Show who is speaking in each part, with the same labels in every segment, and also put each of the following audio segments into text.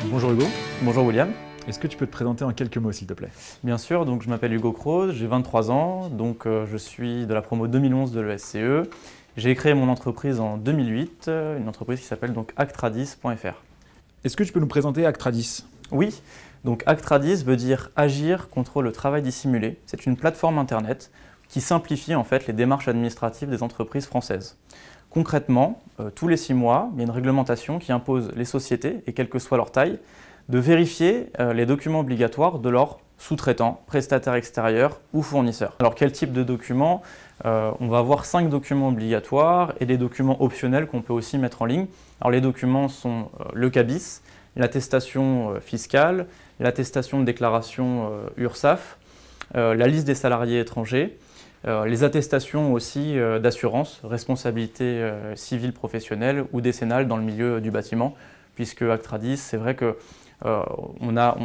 Speaker 1: Bonjour Hugo.
Speaker 2: Bonjour William.
Speaker 1: Est-ce que tu peux te présenter en quelques mots s'il te plaît?
Speaker 2: Bien sûr, donc je m'appelle Hugo Croze, j'ai 23 ans, donc je suis de la promo 2011 de l'ESCE. J'ai créé mon entreprise en 2008, une entreprise qui s'appelle donc Actradis.fr.
Speaker 1: Est-ce que tu peux nous présenter Actradis?
Speaker 2: Oui, donc Actradis veut dire agir contre le travail dissimulé. C'est une plateforme internet qui simplifie en fait les démarches administratives des entreprises françaises. Concrètement, tous les 6 mois, il y a une réglementation qui impose les sociétés, et quelle que soit leur taille, de vérifier les documents obligatoires de leurs sous-traitants, prestataires extérieurs ou fournisseurs. Alors quel type de documents? On va avoir 5 documents obligatoires et des documents optionnels qu'on peut aussi mettre en ligne. Alors les documents sont le CABIS, l'attestation fiscale, l'attestation de déclaration URSSAF, la liste des salariés étrangers, les attestations aussi d'assurance, responsabilité civile professionnelle ou décennale dans le milieu du bâtiment, puisque Actradis, c'est vrai que on a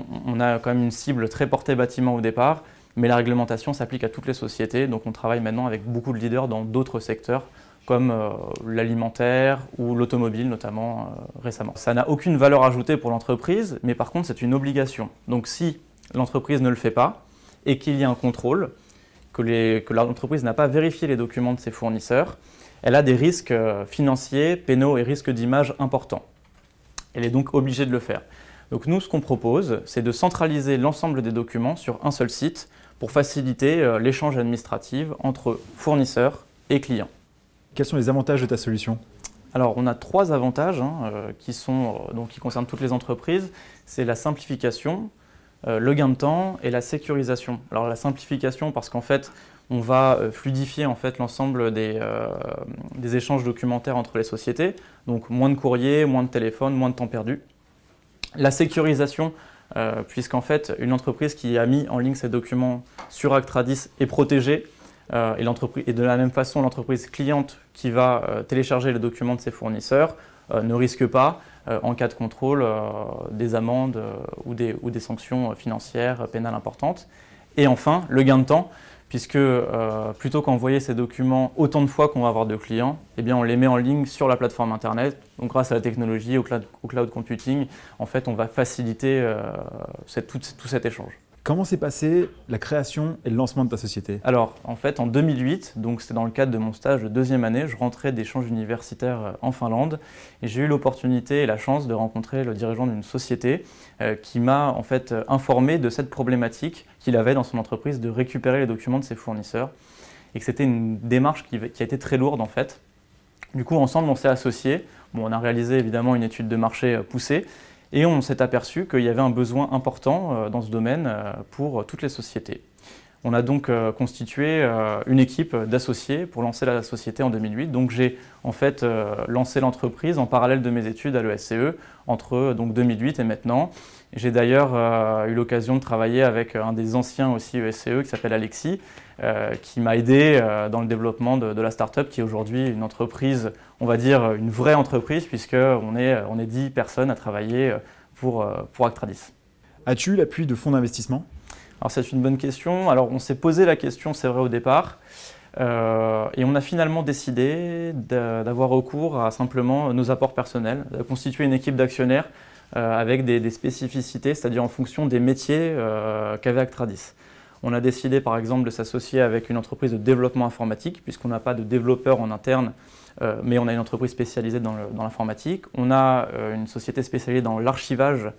Speaker 2: quand même une cible très portée bâtiment au départ, mais la réglementation s'applique à toutes les sociétés, donc on travaille maintenant avec beaucoup de leaders dans d'autres secteurs, comme l'alimentaire ou l'automobile notamment récemment. Ça n'a aucune valeur ajoutée pour l'entreprise, mais par contre c'est une obligation. Donc si l'entreprise ne le fait pas et qu'il y a un contrôle, que l'entreprise n'a pas vérifié les documents de ses fournisseurs, elle a des risques financiers, pénaux et risques d'image importants. Elle est donc obligée de le faire. Donc nous, ce qu'on propose, c'est de centraliser l'ensemble des documents sur un seul site pour faciliter l'échange administratif entre fournisseurs et clients.
Speaker 1: Quels sont les avantages de ta solution?
Speaker 2: Alors, on a 3 avantages qui concernent toutes les entreprises. C'est la simplification, le gain de temps et la sécurisation. Alors la simplification parce qu'en fait, on va fluidifier en fait, l'ensemble des échanges documentaires entre les sociétés. Donc moins de courrier, moins de téléphone, moins de temps perdu. La sécurisation, puisqu'en fait, une entreprise qui a mis en ligne ses documents sur Actradis est protégée. Et de la même façon, l'entreprise cliente qui va télécharger les documents de ses fournisseurs ne risque pas, en cas de contrôle, des amendes ou des sanctions financières, pénales importantes. Et enfin, le gain de temps, puisque plutôt qu'envoyer ces documents autant de fois qu'on va avoir de clients, eh bien on les met en ligne sur la plateforme internet. Donc grâce à la technologie, au cloud computing, en fait on va faciliter tout cet échange.
Speaker 1: Comment s'est passée la création et le lancement de ta société?
Speaker 2: Alors, en fait, en 2008, donc c'était dans le cadre de mon stage de 2e année, je rentrais d'échanges universitaires en Finlande et j'ai eu l'opportunité et la chance de rencontrer le dirigeant d'une société qui m'a en fait informé de cette problématique qu'il avait dans son entreprise de récupérer les documents de ses fournisseurs et que c'était une démarche qui a été très lourde en fait. Du coup, ensemble, on s'est associés. Bon, on a réalisé évidemment une étude de marché poussée. Et on s'est aperçu qu'il y avait un besoin important dans ce domaine pour toutes les sociétés. On a donc constitué une équipe d'associés pour lancer la société en 2008. Donc j'ai en fait lancé l'entreprise en parallèle de mes études à l'ESCE entre 2008 et maintenant. J'ai d'ailleurs eu l'occasion de travailler avec un des anciens aussi ESCE qui s'appelle Alexis, qui m'a aidé dans le développement de la start-up qui est aujourd'hui une entreprise, on va dire une vraie entreprise puisqu'on est 10 personnes à travailler pour Actradis.
Speaker 1: As-tu eu l'appui de fonds d'investissement?
Speaker 2: Alors c'est une bonne question. Alors on s'est posé la question, c'est vrai au départ, et on a finalement décidé d'avoir recours à simplement nos apports personnels, de constituer une équipe d'actionnaires avec des spécificités, c'est-à-dire en fonction des métiers qu'avait Actradis. On a décidé par exemple de s'associer avec une entreprise de développement informatique, puisqu'on n'a pas de développeurs en interne, mais on a une entreprise spécialisée dans l'informatique. On a une société spécialisée dans l'archivage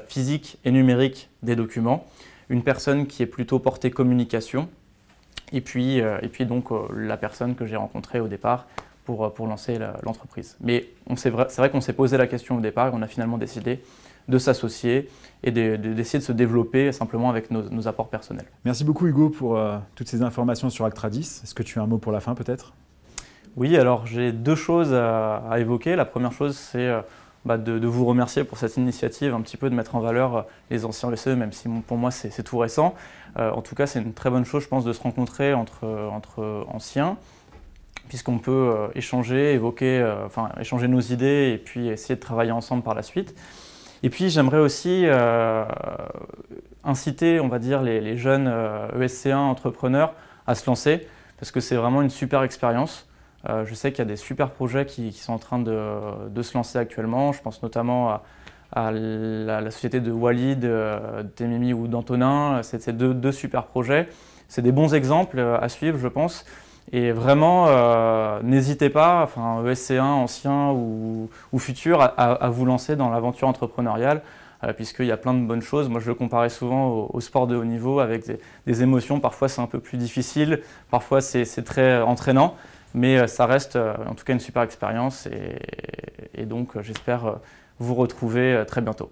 Speaker 2: physique et numérique des documents, une personne qui est plutôt portée communication, et puis donc la personne que j'ai rencontrée au départ pour lancer l'entreprise. Mais c'est vrai qu'on s'est posé la question au départ et on a finalement décidé de s'associer et d'essayer de se développer simplement avec nos apports personnels.
Speaker 1: Merci beaucoup Hugo pour toutes ces informations sur Actradis. Est-ce que tu as un mot pour la fin peut-être?
Speaker 2: Oui, alors j'ai 2 choses à évoquer. La première chose, c'est de vous remercier pour cette initiative, un petit peu de mettre en valeur les anciens ESCE, même si pour moi c'est tout récent. En tout cas, c'est une très bonne chose, je pense, de se rencontrer entre anciens, puisqu'on peut échanger nos idées et puis essayer de travailler ensemble par la suite. Et puis j'aimerais aussi inciter, on va dire, les jeunes ESC1 entrepreneurs à se lancer, parce que c'est vraiment une super expérience. Je sais qu'il y a des super projets qui sont en train de se lancer actuellement. Je pense notamment à la société de Walid, Temimi ou d'Antonin. C'est deux super projets. C'est des bons exemples à suivre, je pense. Et vraiment, n'hésitez pas, enfin, ESC1, ancien ou futur, à vous lancer dans l'aventure entrepreneuriale, puisqu'il y a plein de bonnes choses. Moi, je le comparais souvent au sport de haut niveau, avec des émotions. Parfois, c'est un peu plus difficile, parfois, c'est très entraînant, mais ça reste en tout cas une super expérience. Et donc, j'espère vous retrouver très bientôt.